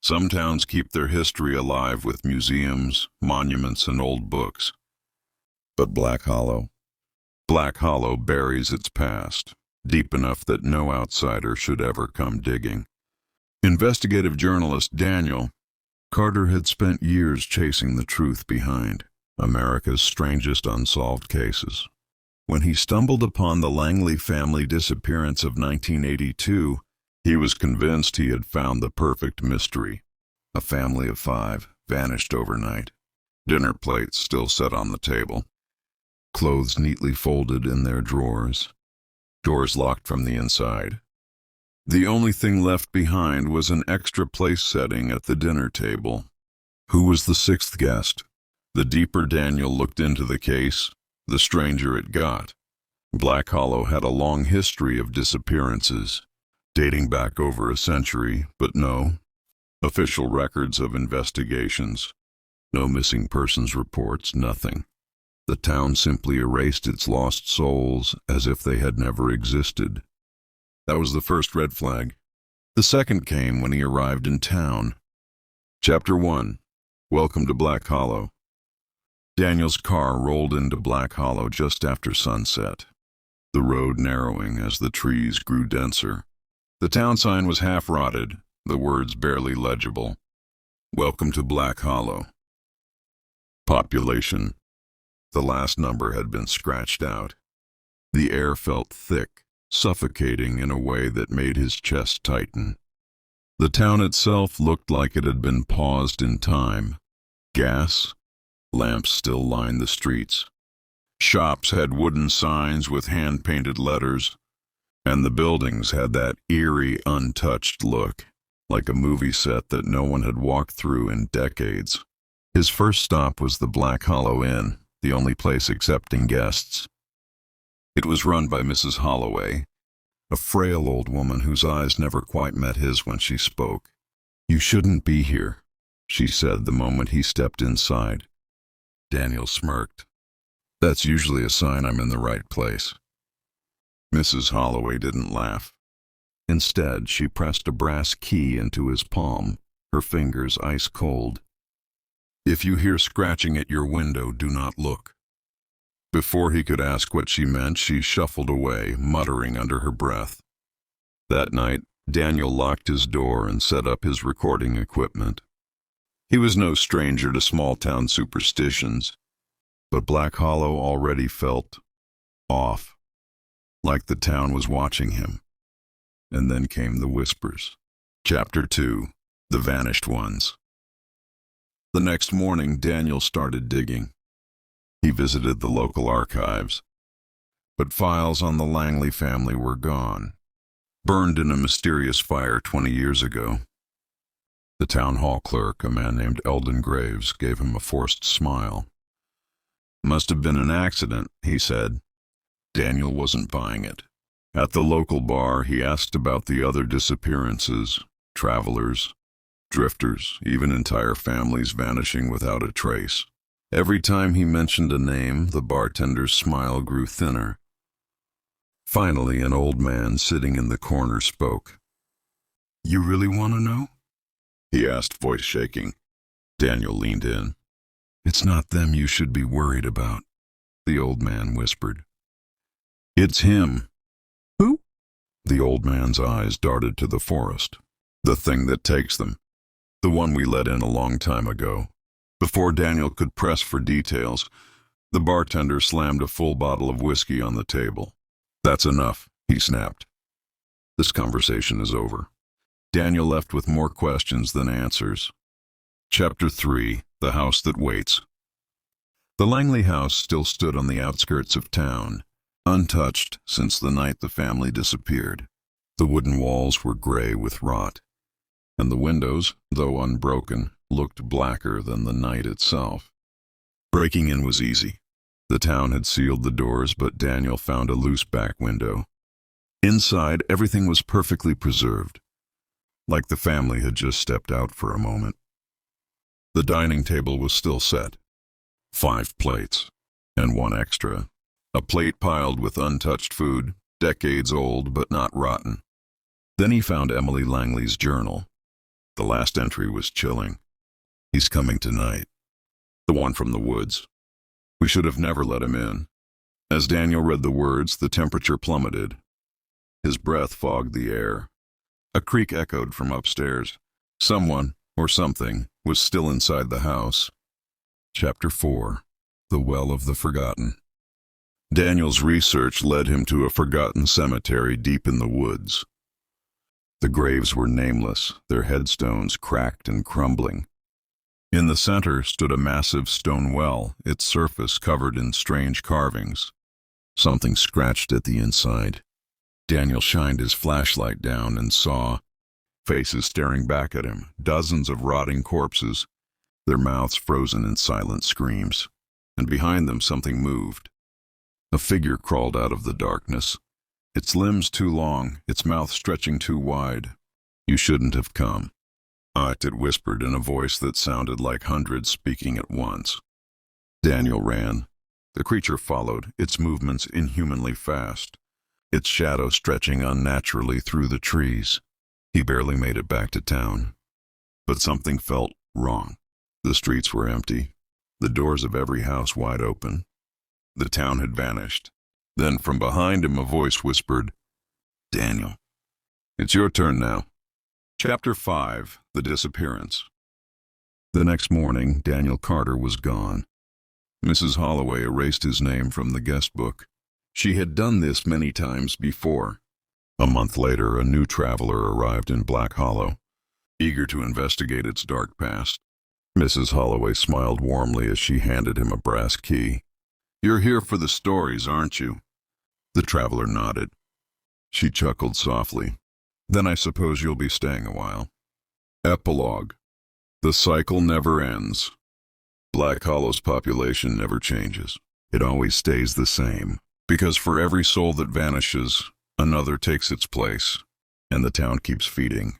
Some towns keep their history alive with museums, monuments, and old books. But Black Hollow buries its past, deep enough that no outsider should ever come digging. Investigative journalist Daniel Carter had spent years chasing the truth behind America's strangest unsolved cases. When he stumbled upon the Langley family disappearance of 1982, he was convinced he had found the perfect mystery. A family of 5 vanished overnight. Dinner plates still set on the table. Clothes neatly folded in their drawers. Doors locked from the inside. The only thing left behind was an extra place setting at the dinner table. Who was the 6th guest? The deeper Daniel looked into the case, the stranger it got. Black Hollow had a long history of disappearances, dating back over a century, but no official records of investigations. No missing persons reports, nothing. The town simply erased its lost souls as if they had never existed. That was the first red flag. The second came when he arrived in town. Chapter 1. Welcome to Black Hollow. Daniel's car rolled into Black Hollow just after sunset, the road narrowing as the trees grew denser. The town sign was half rotted, the words barely legible. Welcome to Black Hollow. Population. The last number had been scratched out. The air felt thick, suffocating in a way that made his chest tighten. The town itself looked like it had been paused in time. Gas lamps still lined the streets. Shops had wooden signs with hand-painted letters, and the buildings had that eerie, untouched look, like a movie set that no one had walked through in decades. His first stop was the Black Hollow Inn, the only place accepting guests. It was run by Mrs. Holloway, a frail old woman whose eyes never quite met his when she spoke. "You shouldn't be here," she said the moment he stepped inside. Daniel smirked. "That's usually a sign I'm in the right place." Mrs. Holloway didn't laugh. Instead, she pressed a brass key into his palm, her fingers ice cold. "If you hear scratching at your window, do not look." Before he could ask what she meant, she shuffled away, muttering under her breath. That night, Daniel locked his door and set up his recording equipment. He was no stranger to small-town superstitions, but Black Hollow already felt off, like the town was watching him. And then came the whispers. Chapter 2. The Vanished Ones. The next morning, Daniel started digging. He visited the local archives, but files on the Langley family were gone, burned in a mysterious fire 20 years ago. The town hall clerk, a man named Eldon Graves, gave him a forced smile. "Must have been an accident," he said. Daniel wasn't buying it. At the local bar, he asked about the other disappearances, travelers, drifters, even entire families vanishing without a trace. Every time he mentioned a name, the bartender's smile grew thinner. Finally, an old man sitting in the corner spoke. "You really want to know?" he asked, voice shaking. Daniel leaned in. "It's not them you should be worried about," the old man whispered. "It's him." "Who?" The old man's eyes darted to the forest. "The thing that takes them. The one we let in a long time ago." Before Daniel could press for details, the bartender slammed a full bottle of whiskey on the table. "That's enough," he snapped. "This conversation is over." Daniel left with more questions than answers. Chapter 3. The House That Waits. The Langley house still stood on the outskirts of town, untouched since the night the family disappeared. The wooden walls were gray with rot, and the windows, though unbroken, looked blacker than the night itself. Breaking in was easy. The town had sealed the doors, but Daniel found a loose back window. Inside, everything was perfectly preserved, like the family had just stepped out for a moment. The dining table was still set. 5 plates, and 1 extra. A plate piled with untouched food, decades old but not rotten. Then he found Emily Langley's journal. The last entry was chilling. He's coming tonight. The one from the woods. We should have never let him in. As Daniel read the words, the temperature plummeted. His breath fogged the air. A creak echoed from upstairs. Someone, or something, was still inside the house. Chapter 4. The Well of the Forgotten. Daniel's research led him to a forgotten cemetery deep in the woods. The graves were nameless, their headstones cracked and crumbling. In the center stood a massive stone well, its surface covered in strange carvings. Something scratched at the inside. Daniel shined his flashlight down and saw faces staring back at him, dozens of rotting corpses, their mouths frozen in silent screams. And behind them something moved. A figure crawled out of the darkness, its limbs too long, its mouth stretching too wide. "You shouldn't have come," it whispered in a voice that sounded like hundreds speaking at once. Daniel ran. The creature followed, its movements inhumanly fast, its shadow stretching unnaturally through the trees. He barely made it back to town. But something felt wrong. The streets were empty, the doors of every house wide open. The town had vanished. Then from behind him a voice whispered, "Daniel, it's your turn now." Chapter 5. The Disappearance. The next morning, Daniel Carter was gone. Mrs. Holloway erased his name from the guest book. She had done this many times before. A month later, a new traveler arrived in Black Hollow, eager to investigate its dark past. Mrs. Holloway smiled warmly as she handed him a brass key. "You're here for the stories, aren't you?" The traveler nodded. She chuckled softly. "Then I suppose you'll be staying a while." Epilogue. The cycle never ends. Black Hollow's population never changes. It always stays the same, because for every soul that vanishes, another takes its place, and the town keeps feeding